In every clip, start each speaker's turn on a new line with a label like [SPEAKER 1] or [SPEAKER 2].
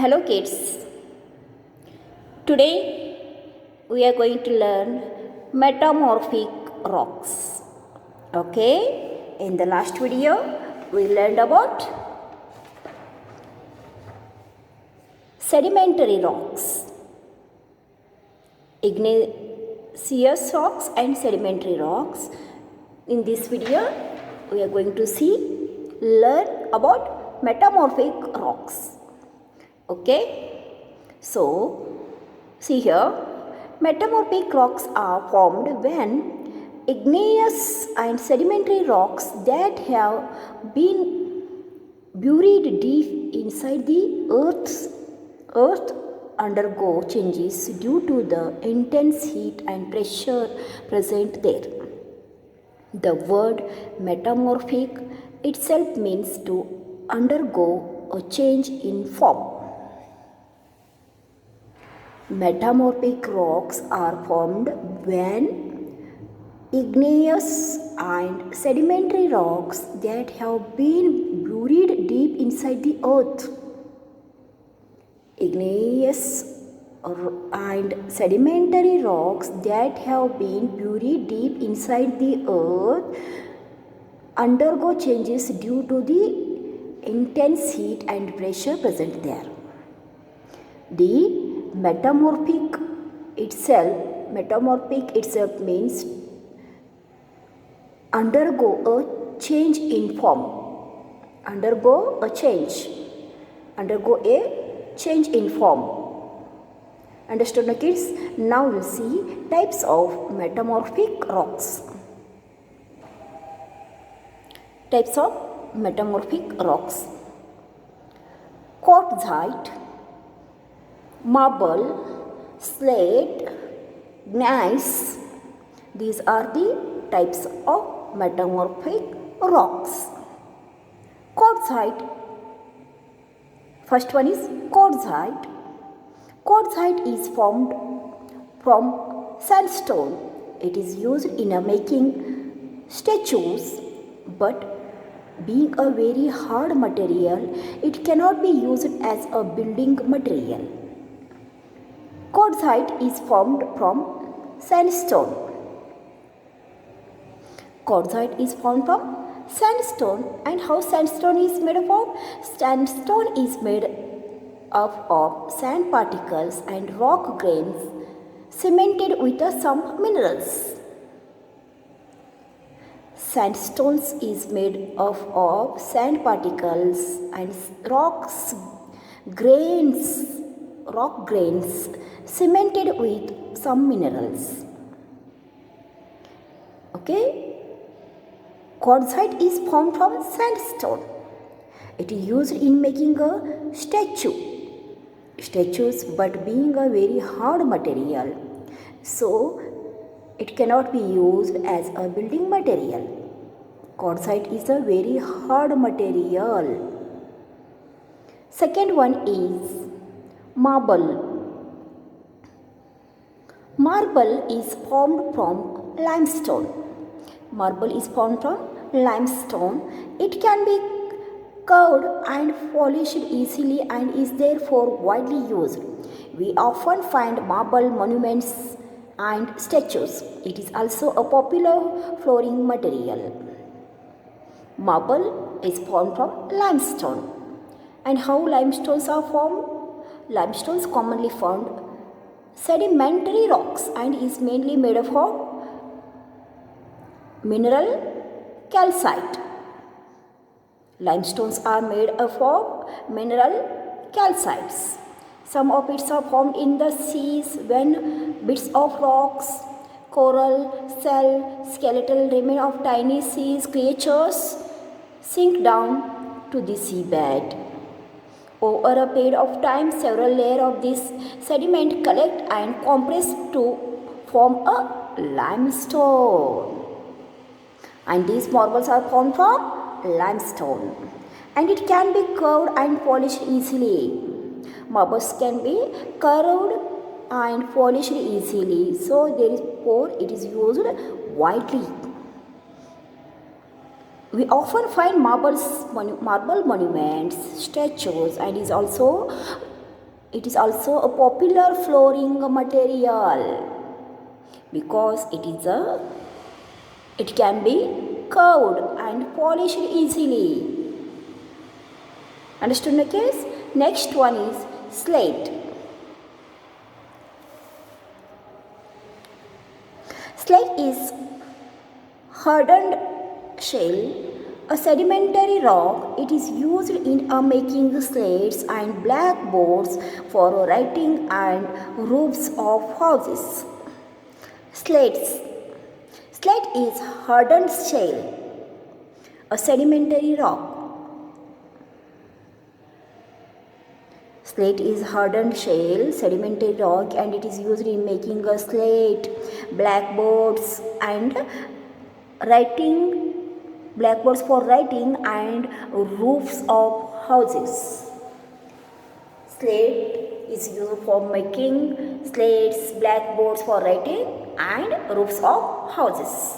[SPEAKER 1] Hello kids. Today we are going to learn metamorphic rocks. Okay? In the last video we learned about sedimentary rocks, igneous rocks and sedimentary rocks. In this video we are going to learn about metamorphic rocks. Okay, so see here, metamorphic rocks are formed when igneous and sedimentary rocks that have been buried deep inside the earth undergo changes due to the intense heat and pressure present there. The word metamorphic itself means to undergo a change in form. Metamorphic rocks are formed when igneous and sedimentary rocks that have been buried deep inside the earth. Igneous and sedimentary rocks that have been buried deep inside the earth undergo changes due to the intense heat and pressure present there. The metamorphic itself means undergo a change in form. Undergo a change in form. Understood, no kids? Now we'll see types of metamorphic rocks. Types of metamorphic rocks: quartzite, marble, slate, gneiss. These are the types of metamorphic rocks. Quartzite. First one is quartzite. Quartzite is formed from sandstone. It is used in making statues, but being a very hard material, it cannot be used as a building material. Quartzite is formed from sandstone. Quartzite is formed from sandstone. And how sandstone is made of? Sandstone is made up of sand particles and rock grains cemented with some minerals. Sandstones is made up of sand particles and rock grains cemented with some minerals. Okay? Quartzite is formed from sandstone. It is used in making a statues, but being a very hard material, so it cannot be used as a building material. Quartzite is a very hard material. Second one is marble. Marble is formed from limestone. Marble is formed from limestone. It can be carved and polished easily and is therefore widely used. We often find marble monuments and statues. It is also a popular flooring material. Marble is formed from limestone. And how limestones are formed? Limestones commonly found sedimentary rocks and is mainly made of mineral calcite. Limestones are made up of mineral calcites. Some of it are formed in the seas when bits of rocks, coral, shell, skeletal remains of tiny sea creatures sink down to the seabed. Over a period of time, several layers of this sediment collect and compress to form a limestone. And these marbles are formed from limestone. And it can be carved and polished easily. Marbles can be carved and polished easily. So therefore it is used widely. We often find marble monuments, statues, and is also It is also a popular flooring material because it can be curved and polished easily. Understood the case? Next one is slate. Slate is hardened shell, a sedimentary rock. It is used in making slates and blackboards for writing and roofs of houses. Slates. Slate is hardened shell, a sedimentary rock. Slate is hardened shell, sedimentary rock, and it is used in making a slate, blackboards for writing and roofs of houses. Slate is used for making slates, blackboards for writing and roofs of houses.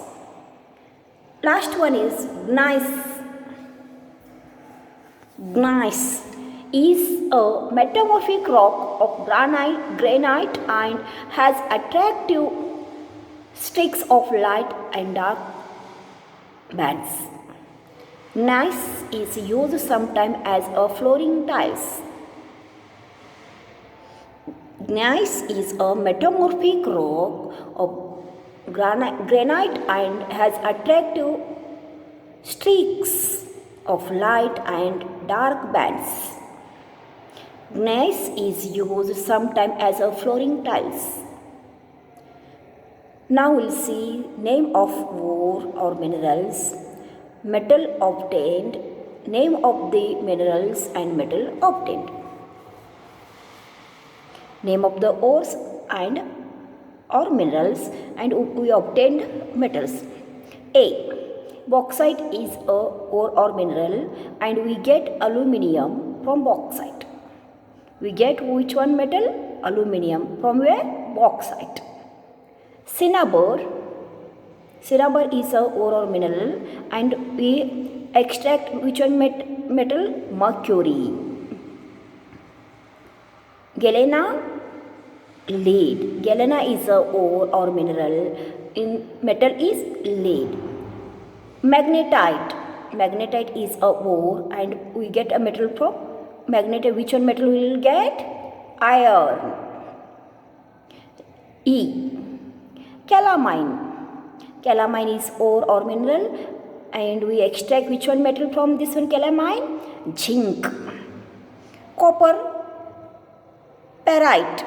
[SPEAKER 1] Last one is gneiss. Gneiss is a metamorphic rock of granite and has attractive streaks of light and dark bands. Gneiss is used sometimes as a flooring tiles. Gneiss is a metamorphic rock of granite and has attractive streaks of light and dark bands. Gneiss is used sometimes as a flooring tiles. Now we'll see name of ore or minerals, metal obtained, name of the minerals and metal obtained. Name of the ores and or minerals and we obtained metals. A. Bauxite is a ore or mineral and we get aluminium from bauxite. We get which one metal? Aluminium. From where? Bauxite. Cinnabar is a ore or mineral and we extract which one metal? Mercury. Galena, lead. Galena is a ore or mineral. In metal is lead. Magnetite is a ore and we get a metal from magnetite. Which one metal we will get? Iron. E. Calamine is ore or mineral and we extract which one metal from this one calamine? Zinc. Copperite,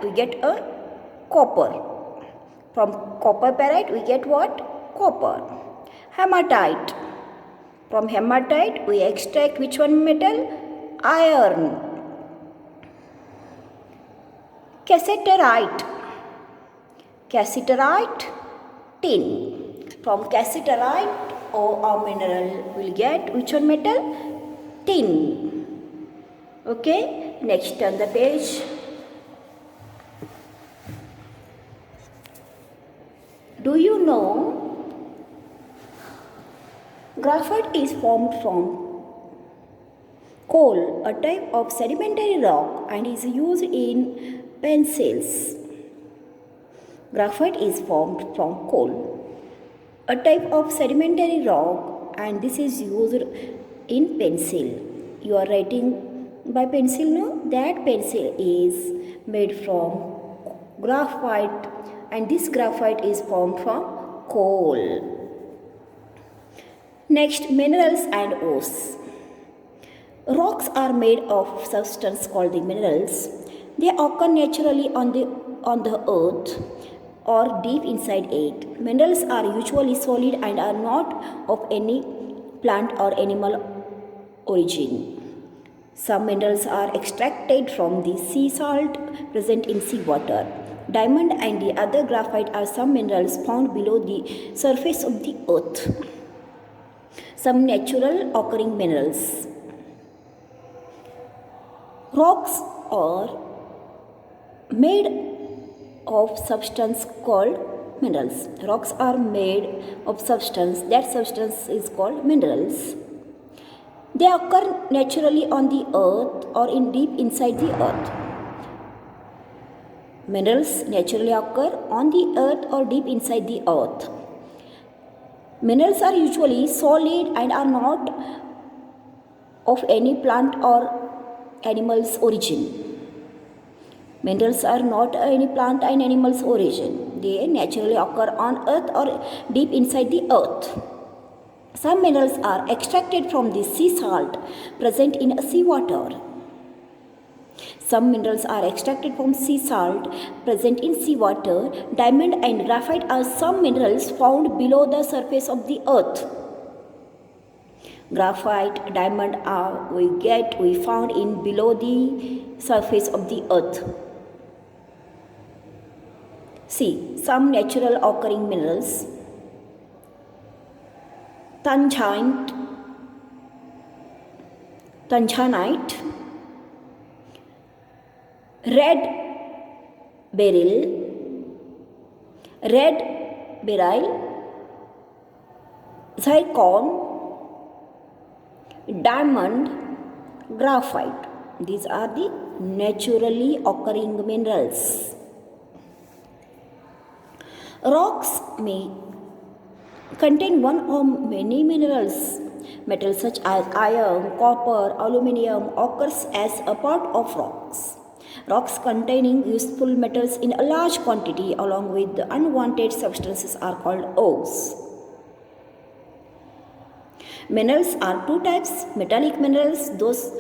[SPEAKER 1] we get a copper. From copperite we get what? Copper. Hematite. From hematite we extract which one metal? Iron. Cassiterite, tin. From cassiterite or mineral we will get which one metal? Tin. Okay, next turn the page. Do you know graphite is formed from coal, a type of sedimentary rock, and is used in pencils. Graphite is formed from coal, a type of sedimentary rock, and this is used in pencil. You are writing by pencil, no? That pencil is made from graphite, and this graphite is formed from coal. Next, minerals and ores. Rocks are made of substance called the minerals. They occur naturally on the earth or deep inside it. Minerals are usually solid and are not of any plant or animal origin. Some minerals are extracted from the sea salt present in seawater. Diamond and the other graphite are some minerals found below the surface of the earth. Some natural occurring minerals. Rocks are made of substance called minerals. Rocks are made of substance. That substance is called minerals. They occur naturally on the earth or in deep inside the earth. Minerals naturally occur on the earth or deep inside the earth. Minerals are usually solid and are not of any plant or animal's origin. Minerals are not any plant and animal's origin. They naturally occur on earth or deep inside the earth. Some minerals are extracted from the sea salt present in seawater. Some minerals are extracted from sea salt present in seawater. Diamond and graphite are some minerals found below the surface of the earth. Graphite, diamond are we found in below the surface of the earth. See, some natural occurring minerals. Tanzanite, red beryl, zircon, diamond, graphite. These are the naturally occurring minerals. Rocks may contain one or many minerals. Metals such as iron, copper, aluminium occurs as a part of rocks. Rocks containing useful metals in a large quantity along with the unwanted substances are called ores. Minerals are two types. Metallic minerals, those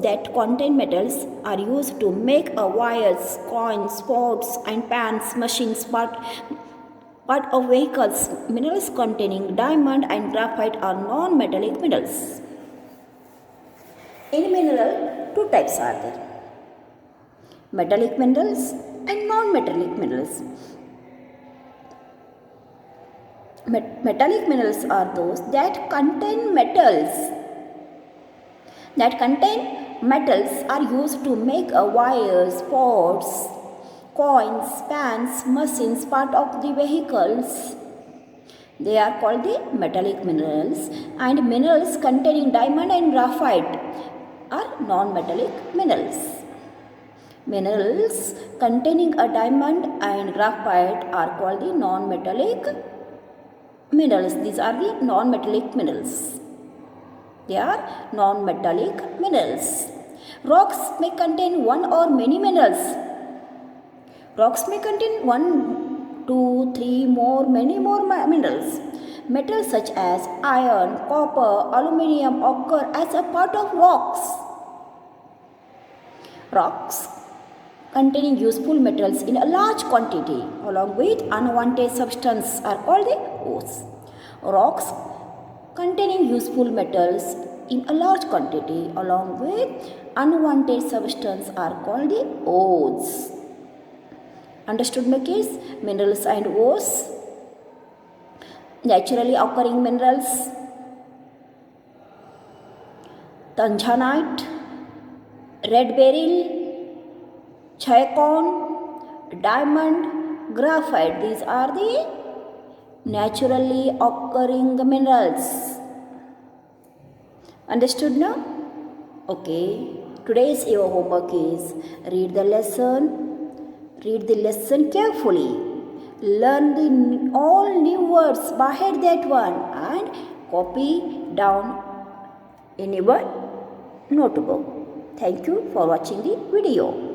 [SPEAKER 1] that contain metals, are used to make wires, coins, pots and pans, machines, part of vehicles. Minerals containing diamond and graphite are non-metallic minerals. In mineral, two types are there: metallic minerals and non-metallic minerals. Metallic minerals are those that contain metals. Are used to make wires, pots, coins, pans, machines, part of the vehicles. They are called the metallic minerals. And minerals containing diamond and graphite are non-metallic minerals. Minerals containing a diamond and graphite are called the non-metallic minerals. These are the non-metallic minerals. They are non-metallic minerals. Rocks may contain one or many minerals. Rocks may contain 1, 2, 3 more, many more minerals. Metals such as iron, copper, aluminium occur as a part of rocks. Rocks containing useful metals in a large quantity along with unwanted substances are called the ores. Rocks containing useful metals in a large quantity along with unwanted substances are called the ores. Understood my kids? Minerals and ores. Naturally occurring minerals: tanzanite, red beryl, zircon, diamond, graphite. These are the naturally occurring minerals. Understood now? Okay. Today's your homework is read the lesson carefully. Learn all new words by head that one and copy down in your notebook. Thank you for watching the video.